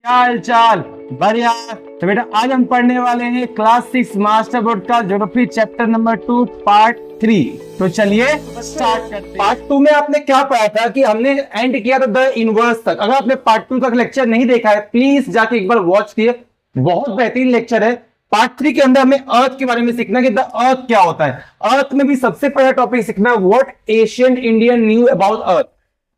क्या हाल चाल। बढ़िया। तो बेटा आज हम पढ़ने वाले हैं क्लास 6 मास्टर बोर्ड का ज्योग्राफी चैप्टर नंबर 2 पार्ट 3। तो चलिए स्टार्ट करते हैं। पार्ट 2 में आपने क्या पढ़ा था कि हमने एंड किया था द इनवर्स तक। अगर आपने पार्ट 2 तक लेक्चर नहीं देखा है प्लीज जाके एक बार वॉच किए, बहुत बेहतरीन लेक्चर है। पार्ट 3 के अंदर हमें अर्थ के बारे में सीखना कि द अर्थ क्या होता है। अर्थ में भी सबसे पहला टॉपिक सीखना है what ancient Indian knew about earth.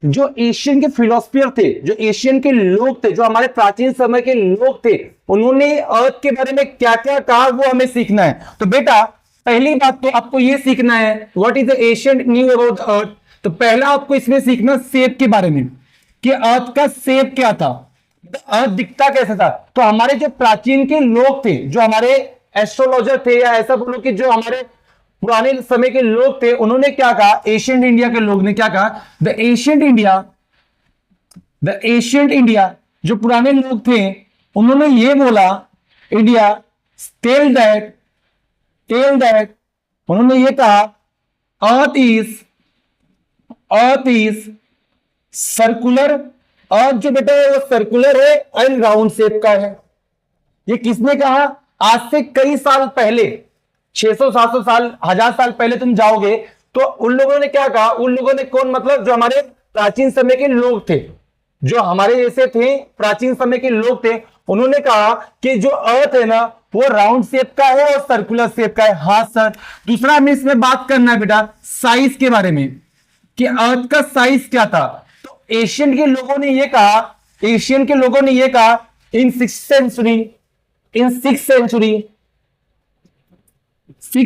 जो एशियन के फिलोसफियर थे, जो एशियन के लोग थे, जो हमारे प्राचीन समय के लोग थे, उन्होंने अर्थ के बारे में क्या क्या कहा वो हमें सीखना है। तो बेटा पहली बात तो आपको ये सीखना है what is the ancient knew about earth. तो पहला आपको इसमें सीखना शेप के बारे में कि अर्थ का शेप क्या था, अर्थ दिखता कैसा था। तो हमारे जो प्राचीन के लोग थे, जो हमारे एस्ट्रोलॉजर थे, या ऐसा बोलो कि जो हमारे पुराने समय के लोग थे, उन्होंने क्या कहा, एशियंट इंडिया के लोग ने क्या कहा, द एशियंट इंडिया जो पुराने लोग थे उन्होंने ये बोला, इंडिया टेल दैट उन्होंने ये कहा अर्थ इज सर्कुलर। अर्थ जो बेटा है वो सर्कुलर है एंड राउंड शेप का है। ये किसने कहा? आज से कई साल पहले, 600-700 साल, 1000 साल पहले तुम जाओगे तो उन लोगों ने क्या कहा, उन लोगों ने कौन, मतलब जो हमारे प्राचीन समय के लोग थे, जो हमारे जैसे थे प्राचीन समय के लोग थे, उन्होंने कहा कि जो अर्थ है ना वो राउंड शेप का है और सर्कुलर शेप का है। हाँ सर। दूसरा हमें इसमें बात करना है बेटा साइज के बारे में कि अर्थ का साइज क्या था। तो एशियन के लोगों ने यह कहा in six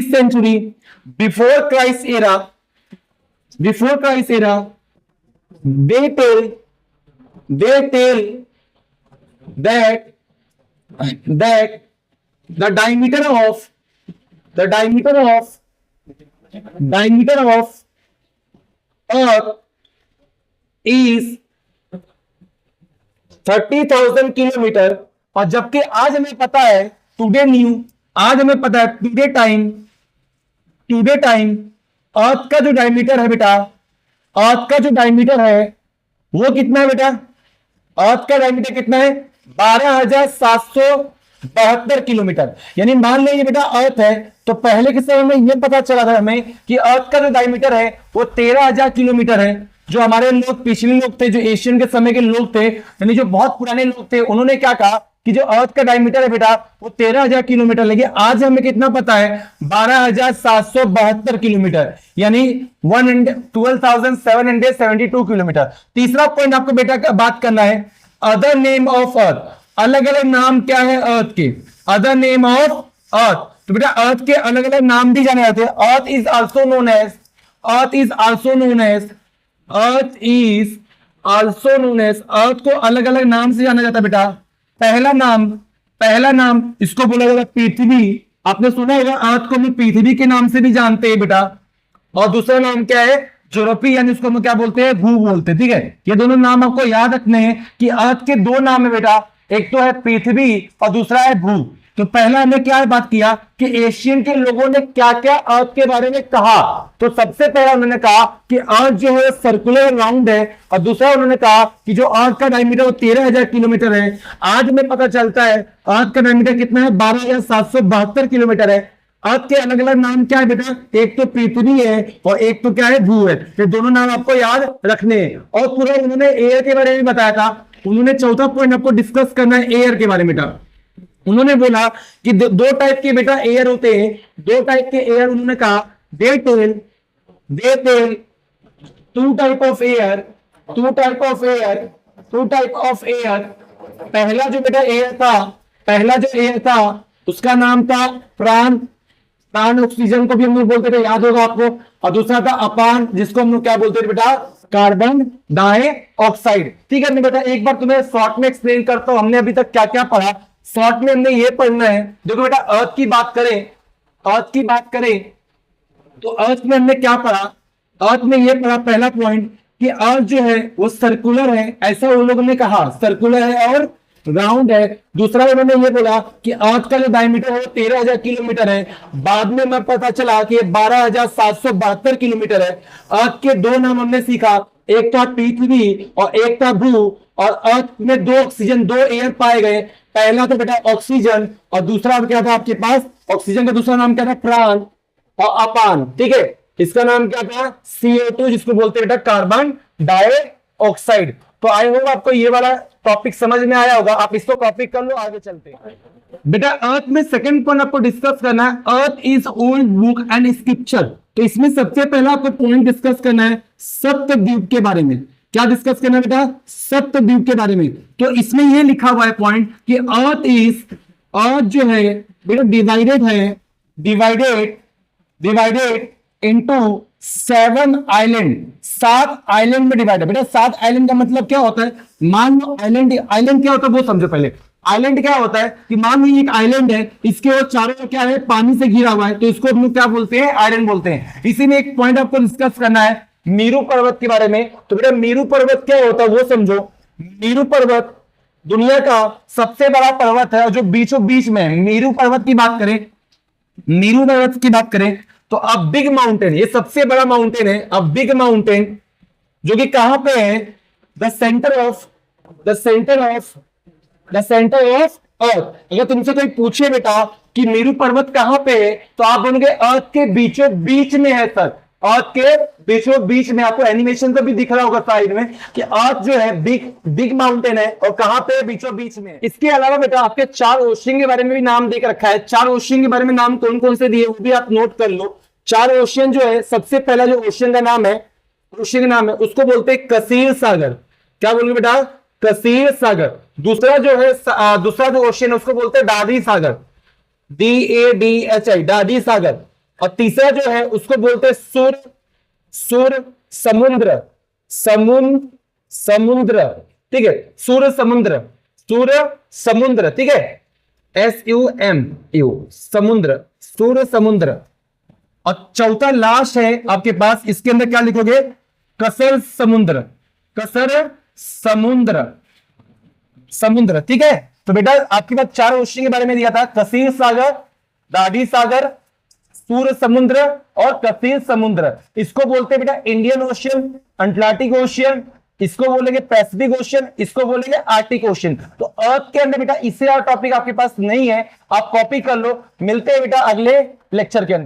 century before Christ era, they tell that the diameter of earth is 30,000 kilometre. और जबकि आज हमें पता है टुडे टाइम अर्थ का जो डायमीटर है बेटा, अर्थ का जो डायमीटर है वो कितना है बेटा? अर्थ का डायमीटर कितना है? 12,772 किलोमीटर। यानी मान लीजिए बेटा अर्थ है, तो पहले के समय में यह पता चला था हमें कि अर्थ का जो डायमीटर है वो 13,000 किलोमीटर है। जो हमारे लोग, पिछले लोग थे, जो एशियन के समय के लोग थे, यानी जो बहुत पुराने लोग थे, उन्होंने क्या कहा कि जो अर्थ का डायमीटर है बेटा वो 13,000 किलोमीटर। लेकिन आज हमें कितना पता है? 12,772 किलोमीटर, यानी 12,772 किलोमीटर। तीसरा पॉइंट आपको बेटा बात करना है अदर नेम ऑफ अर्थ। अलग अलग नाम क्या है अर्थ के? Other name of earth. तो बेटा अर्थ के अलग अलग नाम भी जाने जाते हैं। Earth is also known as अर्थ को अलग अलग नाम से जाना जाता है बेटा। पहला नाम इसको बोला जाएगा पृथ्वी। आपने सुना होगा अर्थ को हम पृथ्वी के नाम से भी जानते हैं बेटा। और दूसरा नाम क्या है? ज्योग्राफी, यानी इसको हम क्या बोलते हैं? भू बोलते हैं। ठीक है, ये दोनों नाम आपको याद रखने हैं कि अर्थ के दो नाम है बेटा, एक तो है पृथ्वी और दूसरा है भू। तो पहला हमने क्या बात किया कि एशियन के लोगों ने क्या क्या अर्थ के बारे में कहा। तो सबसे पहला उन्होंने कहा कि अर्थ जो है सर्कुलर राउंड है, और दूसरा उन्होंने कहा कि जो अर्थ का डायमीटर वो 13,000 किलोमीटर है। आज में पता चलता है अर्थ का डायमीटर कितना है? 12,772 किलोमीटर है। अर्थ के अलग अलग नाम क्या है बेटा? एक तो पृथ्वी है और एक तो क्या है? भू है। ये दोनों नाम आपको याद रखने हैं। और पूरा उन्होंने एयर के बारे में बताया था। उन्होंने चौथा पॉइंट आपको डिस्कस करना है एयर के बारे में बेटा। उन्होंने बोला कि दो टाइप के बेटा एयर होते हैं, दो टाइप के एयर। उन्होंने कहा they tell two type of air. पहला जो एयर था उसका नाम था प्राण ऑक्सीजन को भी हम लोग बोलते थे, याद होगा आपको। और दूसरा था अपान, जिसको हम लोग क्या बोलते थे बेटा? Carbon dioxide. ठीक है बेटा, एक बार तुम्हें शॉर्ट में एक्सप्लेन करता हूं हमने अभी तक क्या क्या पढ़ा। शॉर्ट में हमने ये पढ़ना है, देखो बेटा अर्थ की बात करें तो अर्थ में हमने क्या पढ़ा? अर्थ में ये पढ़ा पहला पॉइंट कि अर्थ जो है वो सर्कुलर है, ऐसा उन लोगों ने कहा, सर्कुलर है और राउंड है। दूसरा उन्होंने ये बोला कि अर्थ का जो डायमीटर है वो 13,000 किलोमीटर है। बाद में मैं पता चला कि 12,772 किलोमीटर है। अर्थ के दो नाम हमने सीखा, एक था पृथ्वी और एक था भू। और अर्थ में दो ऑक्सीजन, दो एयर पाए गए। पहला तो बेटा ऑक्सीजन और दूसरा क्या था आपके पास, ऑक्सीजन का दूसरा नाम क्या था, प्राण और अपान, ठीक है। इसका नाम क्या था, CO2, जिसको बोलते हैं बेटा कार्बन डाइऑक्साइड। तो आई होप आपको ये वाला टॉपिक समझ में आया होगा, आप इसको कॉपी कर लो, आगे चलते हैं। बेटा अर्थ में सेकंड पॉइंट आपको डिस्कस करना है, earth is old book and scripture. तो इसमें सबसे पहला आपको पॉइंट डिस्कस करना है सप्तद्वीप के बारे में। क्या डिस्कस करना है बेटा, सप्तद्वीप के बारे में। तो इसमें यह लिखा हुआ है पॉइंट कि अर्थ जो है बेटा डिवाइडेड इनटू 7 आइलैंड, 7 आइलैंड में डिवाइड है बेटा। 7 आइलैंड का मतलब क्या होता है, मान लो आइलैंड क्या होता है वो समझो पहले। आइलैंड क्या होता है कि मान लो एक आइलैंड है, इसके और चारों ओर क्या है, पानी से घिरा हुआ है, तो इसको हम लोग क्या बोलते हैं, आइलैंड बोलते हैं। इसी में एक पॉइंट आपको डिस्कस करना है मेरू पर्वत के बारे में। तो बेटा मेरू पर्वत क्या होता है वो समझो। मेरू पर्वत दुनिया का सबसे बड़ा पर्वत है, और जो बीचों बीच में है। मेरू पर्वत की बात करें, मेरू पर्वत की बात करें तो अ बिग माउंटेन, ये सबसे बड़ा माउंटेन है, अ बिग माउंटेन, जो कि कहां पे है, द सेंटर ऑफ अर्थ। अगर तुमसे कोई पूछे बेटा कि मेरू पर्वत कहां पे है, तो आप बोलोगे अर्थ के बीचों बीच में है सर, अर्थ के बीचों बीच में। आपको एनिमेशन तो भी दिख रहा होगा साइड में कि अर्थ जो है बिग माउंटेन है, और कहां पे, बीचों बीच में। इसके अलावा बेटा आपके 4 ओशियन के बारे में भी नाम देख रखा है। 4 ओशियन के बारे में नाम कौन कौन से दिए वो भी आप नोट कर लो। 4 ओशियन जो है, सबसे पहला जो ओशियन का नाम है, उसको बोलते हैं कसीर सागर। क्या बोलोगे बेटा, कसीर सागर। दूसरा जो ओशियन है उसको बोलते हैं दादी सागर, DADHI, दादी सागर। और तीसरा जो है उसको बोलते हैं समुद्र, ठीक है, सूर्य समुद्र, ठीक है, SUMU, सूर्य समुद्र। और चौथा लास्ट है आपके पास, इसके अंदर क्या लिखोगे, कसर समुद्र, ठीक है। तो बेटा आपके पास 4 ओशियन के बारे में दिया था, कसीर सागर, दादी सागर, सूर्य समुद्र और कसीर समुद्र। इसको बोलते हैं बेटा इंडियन ओशियन, अटलांटिक ओशियन, इसको बोलेंगे पैसिफिक ओशियन, इसको बोलेंगे आर्टिक ओशियन। तो अर्थ के अंदर बेटा इससे और टॉपिक आपके पास नहीं है, आप कॉपी कर लो। मिलते हैं बेटा अगले लेक्चर के अंदर।